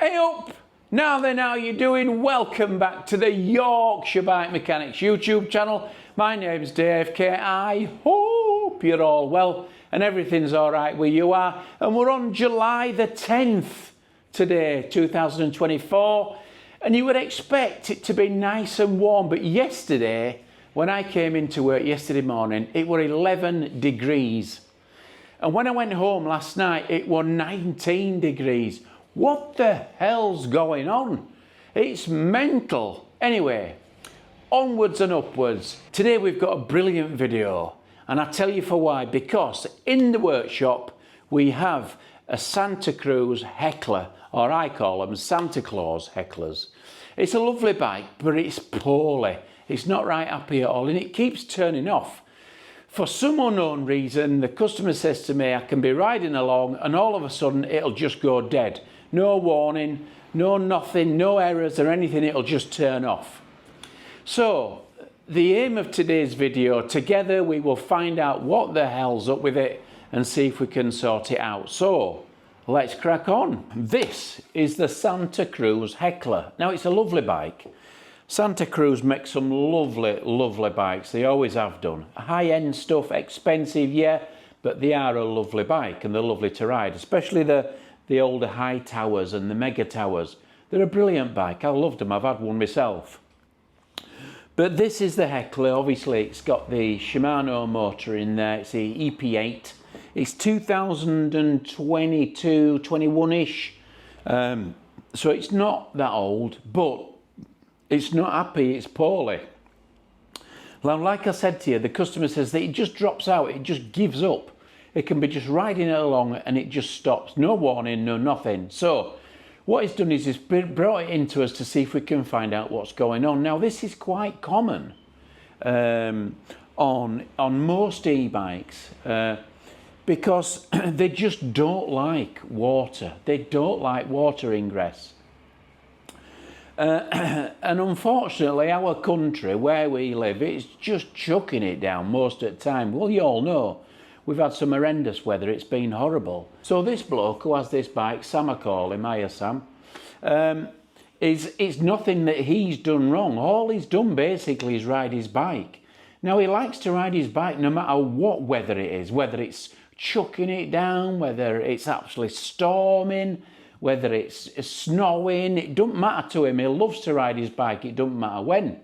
Hey up! Now then, how you doing? Welcome back to the Yorkshire Bike Mechanics YouTube channel. My name's Dave. I hope you're all well and everything's alright where you are. And we're on July the 10th today, 2024. And you would expect it to be nice and warm, but yesterday, when I came into work yesterday morning, it were 11 degrees. And when I went home last night, it were 19 degrees. What the hell's going on? It's mental. Anyway, onwards and upwards. Today we've got a brilliant video, and I'll tell you for why. Because in the workshop we have a Santa Cruz heckler, or I call them Santa Claus hecklers. It's a lovely bike, but it's poorly. It's not right happy at all, and it keeps turning off. For some unknown reason, the customer says to me, I can be riding along and all of a sudden it'll just go dead. No warning, no nothing, no errors or anything, it'll just turn off. So, the aim of today's video, together we will find out what the hell's up with it and see if we can sort it out. So, let's crack on. This is the Santa Cruz heckler. Now, it's a lovely bike. Santa Cruz makes some lovely bikes. They always have done. High-end stuff, expensive, yeah, but they are a lovely bike and they're lovely to ride, especially the older high towers and the mega towers. They're a brilliant bike. I loved them. I've had one myself. But this is the heckler. Obviously, it's got the Shimano motor in there. It's the EP8. It's 2022, 21-ish. So it's not that old, but it's not happy, it's poorly. Now, like I said to you, the customer says that it just drops out, it just gives up. It can be just riding it along and it just stops. No warning, no nothing. So what he's done is he's brought it into us to see if we can find out what's going on. Now, this is quite common on most e-bikes because they just don't like water. They don't like water ingress. And unfortunately, our country, where we live, it's just chucking it down most of the time. Well, you all know, we've had some horrendous weather. It's been horrible. So this bloke who has this bike, Sam I call him, hiya Sam, it's nothing that he's done wrong. All he's done basically is ride his bike. Now, he likes to ride his bike no matter what weather it is, whether it's chucking it down, whether it's actually storming, whether it's snowing, it doesn't matter to him. He loves to ride his bike, it doesn't matter when.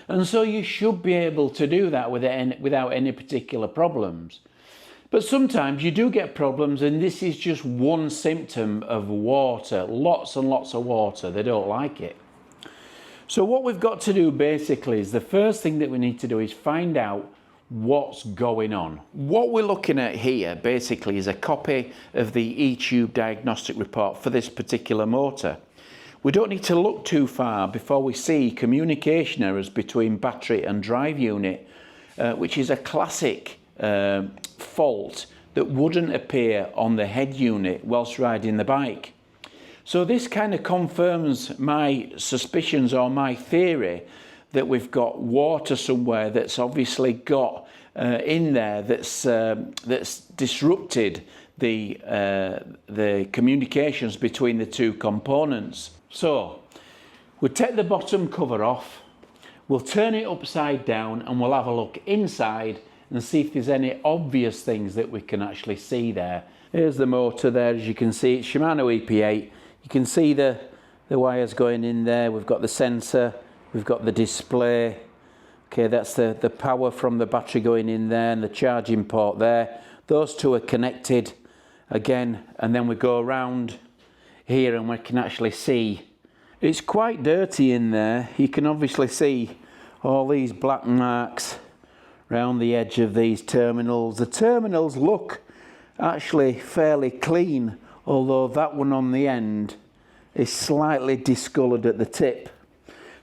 And so you should be able to do that without any particular problems. But sometimes you do get problems, and this is just one symptom of water. Lots and lots of water, they don't like it. So what we've got to do basically is the first thing that we need to do is find out what's going on. What we're looking at here basically is a copy of the eTube diagnostic report for this particular motor. We don't need to look too far before we see communication errors between battery and drive unit, which is a classic fault that wouldn't appear on the head unit whilst riding the bike. So this kind of confirms my suspicions or my theory that we've got water somewhere that's obviously got in there that's disrupted the communications between the two components. So we'll take the bottom cover off, we'll turn it upside down, and we'll have a look inside and see if there's any obvious things that we can actually see there. Here's the motor there, as you can see, it's Shimano EP8. You can see the wires going in there. We've got the sensor. We've got the display. Okay, that's the power from the battery going in there and the charging port there. Those two are connected again, and then we go around here and we can actually see. It's quite dirty in there. You can obviously see all these black marks around the edge of these terminals. The terminals look actually fairly clean, although that one on the end is slightly discoloured at the tip.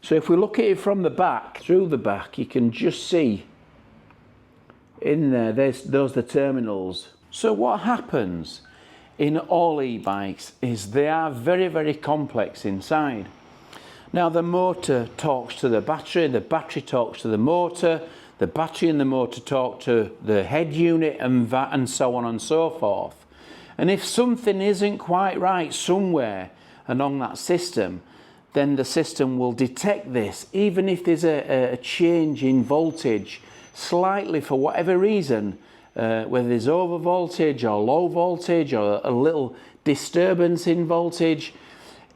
So if we look at it from the back, through the back, you can just see in there, those are the terminals. So what happens in all e-bikes is they are very complex inside. Now the motor talks to the battery talks to the motor, the battery and the motor talk to the head unit and so on and so forth. And if something isn't quite right somewhere along that system, then the system will detect this, even if there's a change in voltage slightly for whatever reason, whether there's over voltage or low voltage or a little disturbance in voltage,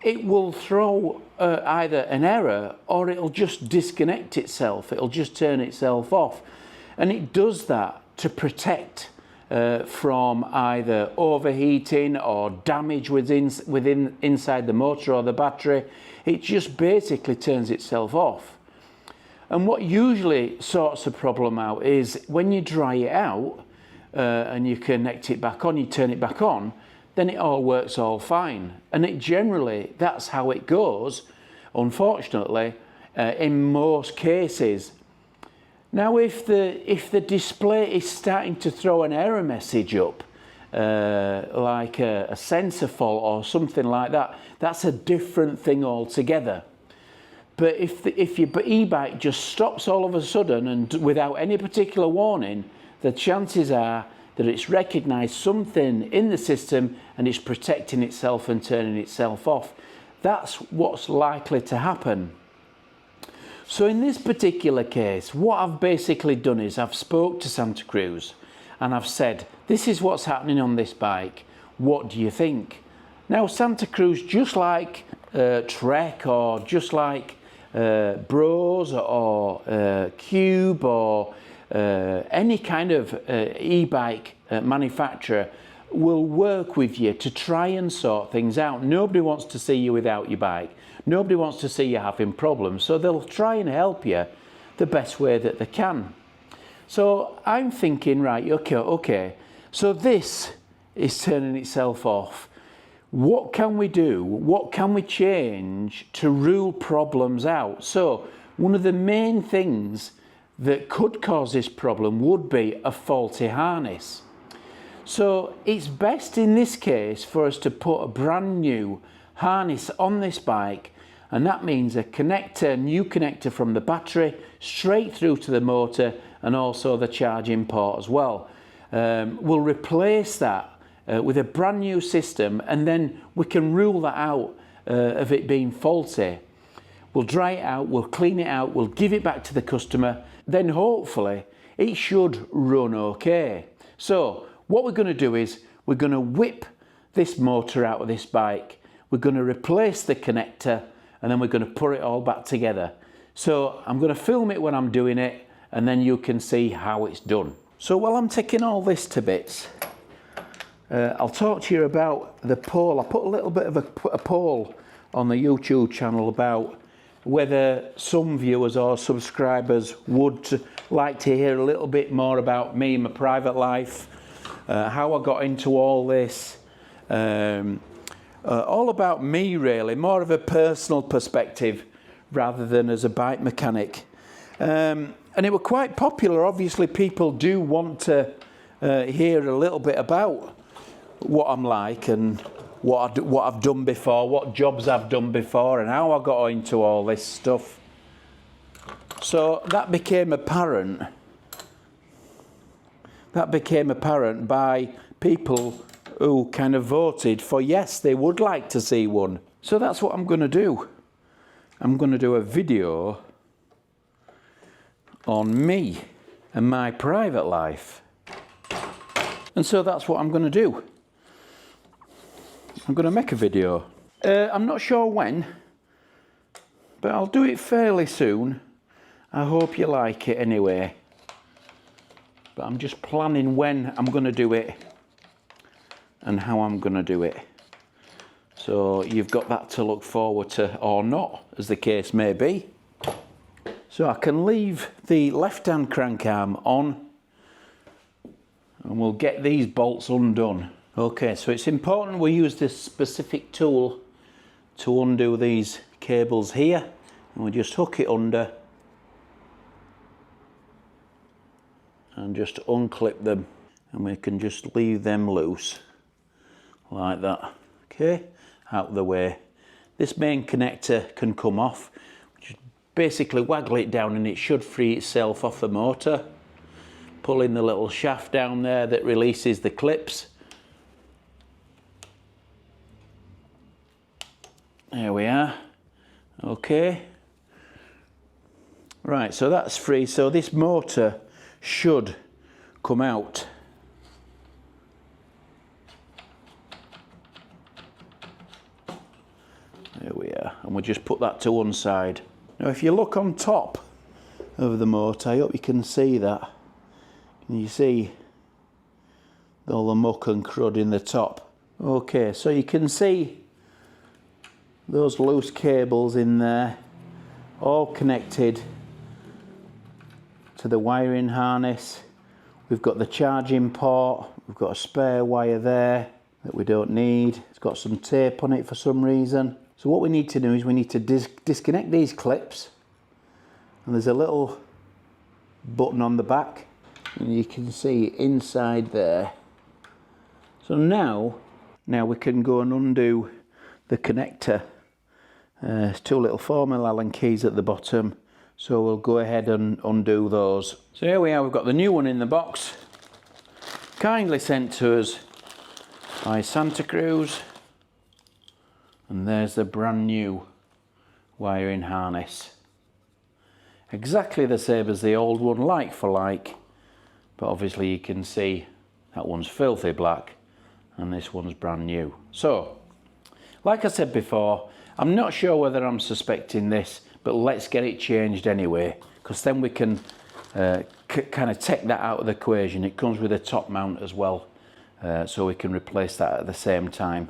it will throw either an error or it'll just disconnect itself. It'll just turn itself off. And it does that to protect from either overheating or damage inside the motor or the battery. It just basically turns itself off. And what usually sorts the problem out is when you dry it out and you connect it back on, you turn it back on, then it all works all fine. And it generally, that's how it goes, unfortunately, in most cases. Now, if the display is starting to throw an error message up, like a sensor fault or something like that, that's a different thing altogether. But if your e-bike just stops all of a sudden and without any particular warning, the chances are that it's recognised something in the system and it's protecting itself and turning itself off. That's what's likely to happen. So in this particular case, what I've basically done is I've spoke to Santa Cruz and I've said, this is what's happening on this bike. What do you think? Now, Santa Cruz, just like Trek or just like Bros or Cube or any kind of e-bike manufacturer, will work with you to try and sort things out. Nobody wants to see you without your bike. Nobody wants to see you having problems, so they'll try and help you the best way that they can. So I'm thinking, right, okay, so this is turning itself off. What can we do? What can we change to rule problems out? So one of the main things that could cause this problem would be a faulty harness. So it's best in this case for us to put a brand new harness on this bike, and that means a connector, new connector from the battery straight through to the motor and also the charging port as well. We'll replace that with a brand new system, and then we can rule that out of it being faulty. We'll dry it out, we'll clean it out, we'll give it back to the customer, then hopefully it should run okay. So what we're going to do is we're going to whip this motor out of this bike, we're going to replace the connector, and then we're going to put it all back together. So I'm going to film it when I'm doing it, and then you can see how it's done. So while I'm taking all this to bits, I'll talk to you about the poll. I put a little bit of a poll on the YouTube channel about whether some viewers or subscribers would like to hear a little bit more about me, my private life, how I got into all this, all about me really, more of a personal perspective rather than as a bike mechanic. And it were quite popular. Obviously people do want to hear a little bit about what I'm like and what I've done before, what jobs I've done before, and how I got into all this stuff. So that became apparent. That became apparent by people who kind of voted for yes, they would like to see one. So that's what I'm going to do. I'm going to do a video on me and my private life. And so that's what I'm going to do. I'm going to make a video. I'm not sure when, but I'll do it fairly soon. I hope you like it anyway. But I'm just planning when I'm going to do it and how I'm going to do it. So you've got that to look forward to, or not, as the case may be. So I can leave the left-hand crank arm on and we'll get these bolts undone. Okay, so it's important we use this specific tool to undo these cables here, and we just hook it under and just unclip them, and we can just leave them loose like that. Okay, out of the way. This main connector can come off. Just basically waggle it down and it should free itself off the motor. Pull in the little shaft down there that releases the clips. There we are. Okay. Right, so that's free. So this motor should come out. There we are. And we'll just put that to one side. Now if you look on top of the motor, I hope you can see that. Can you see all the muck and crud in the top? Okay, so you can see those loose cables in there, all connected to the wiring harness. We've got the charging port, we've got a spare wire there that we don't need. It's got some tape on it for some reason. So what we need to do is we need to disconnect these clips, and there's a little button on the back, and you can see inside there. So now we can go and undo the connector. There's two little 4mm Allen keys at the bottom, so we'll go ahead and undo those. So here we are, we've got the new one in the box, kindly sent to us by Santa Cruz, and there's the brand new wiring harness. Exactly the same as the old one, like for like, but obviously you can see that one's filthy black and this one's brand new. So, like I said before, I'm not sure whether I'm suspecting this, but let's get it changed anyway, because then we can kind of take that out of the equation. It comes with a top mount as well, so we can replace that at the same time,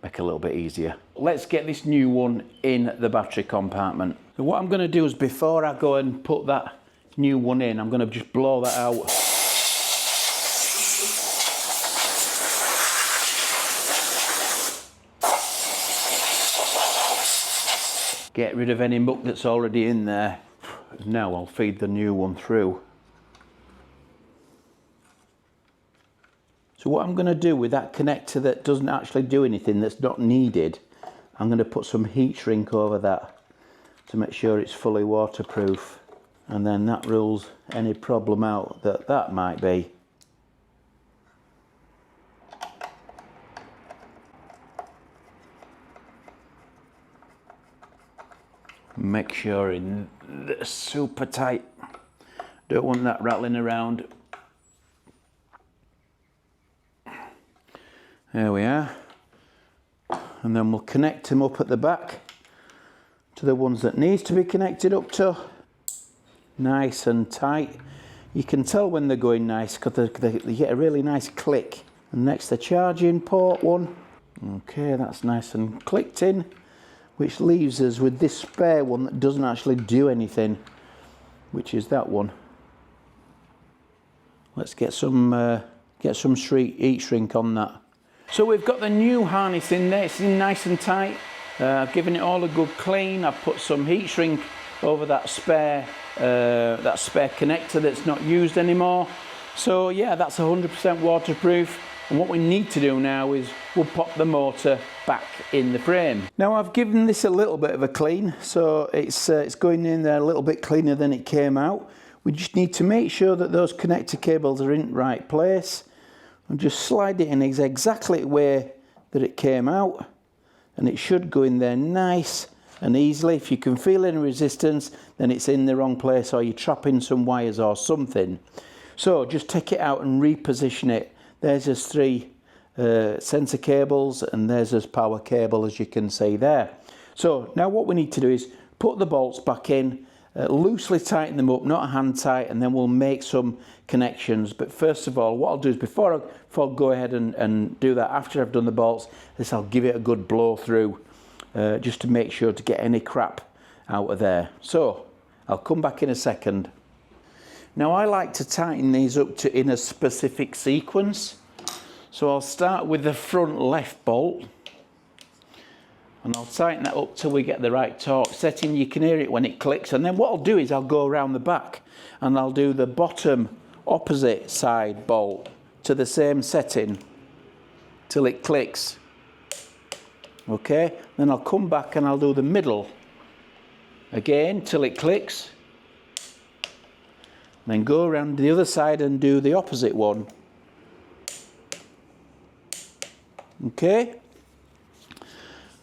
make it a little bit easier. Let's get this new one in the battery compartment. So what I'm going to do is, before I go and put that new one in, I'm going to just blow that out. Get rid of any muck that's already in there. Now I'll feed the new one through. So what I'm going to do with that connector that doesn't actually do anything, that's not needed, I'm going to put some heat shrink over that to make sure it's fully waterproof, and then that rules any problem out that might be. Make sure it's super tight. Don't want that rattling around. There we are. And then we'll connect them up at the back to the ones that needs to be connected up to. Nice and tight. You can tell when they're going nice because they get a really nice click. And next the charging port one. Okay, that's nice and clicked in, which leaves us with this spare one that doesn't actually do anything, which is that one. Let's get some heat shrink on that. So we've got the new harness in there. It's in nice and tight. I've given it all a good clean. I've put some heat shrink over that spare connector that's not used anymore. So yeah, that's 100% waterproof. And what we need to do now is we'll pop the motor back in the frame. Now I've given this a little bit of a clean, so it's going in there a little bit cleaner than it came out. We just need to make sure that those connector cables are in the right place. And just slide it in exactly the way that it came out, and it should go in there nice and easily. If you can feel any resistance, then it's in the wrong place, or you're trapping some wires or something. So just take it out and reposition it. There's his 3 sensor cables, and there's his power cable, as you can see there. So now what we need to do is put the bolts back in, loosely tighten them up, not hand tight, and then we'll make some connections. But first of all, what I'll do is before I go ahead and do that, after I've done the bolts, I'll give it a good blow through, just to make sure to get any crap out of there. So I'll come back in a second. Now I like to tighten these up in a specific sequence. So I'll start with the front left bolt, and I'll tighten that up till we get the right torque setting. You can hear it when it clicks, and then what I'll do is I'll go around the back and I'll do the bottom opposite side bolt to the same setting till it clicks. Okay, then I'll come back and I'll do the middle again till it clicks. Then go around the other side and do the opposite one.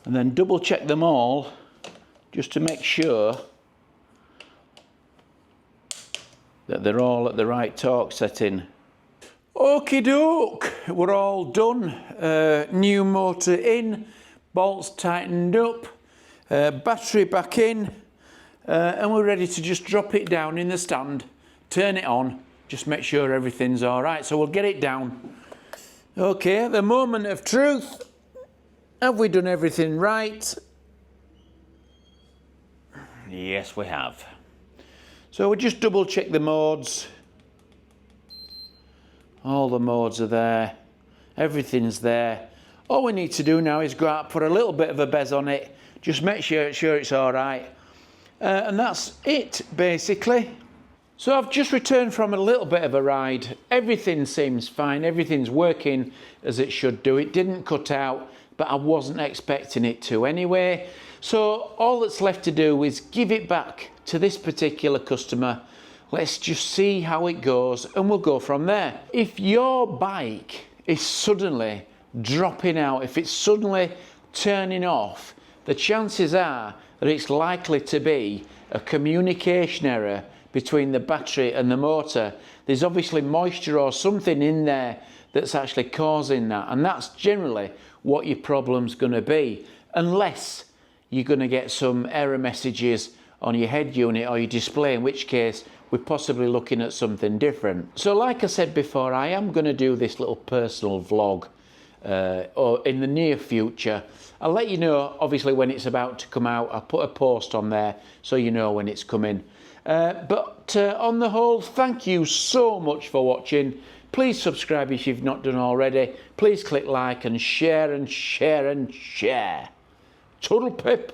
and then double check them all just to make sure that they're all at the right torque setting. Okie doke, we're all done. New motor in, bolts tightened up, battery back in, and we're ready to just drop it down in the stand, turn it on, just make sure everything's all right. So we'll get it down. Okay, the moment of truth. Have we done everything right? Yes, we have. So we just double check the modes. All the modes are there. Everything's there. All we need to do now is go out, put a little bit of a bez on it. Just make sure it's all right. And that's it, basically. So I've just returned from a little bit of a ride. Everything seems fine. Everything's working as it should do. It didn't cut out, but I wasn't expecting it to anyway. So all that's left to do is give it back to this particular customer. Let's just see how it goes and we'll go from there. If your bike is suddenly dropping out, if it's suddenly turning off, the chances are that it's likely to be a communication error between the battery and the motor. There's obviously moisture or something in there that's actually causing that, and that's generally what your problem's going to be, unless you're going to get some error messages on your head unit or your display, in which case we're possibly looking at something different. So like I said before, I am going to do this little personal vlog or in the near future. I'll let you know obviously when it's about to come out. I'll put a post on there so you know when it's coming. But on the whole, thank you so much for watching. Please subscribe if you've not done already. Please click like and share and share and share. Toodle pip.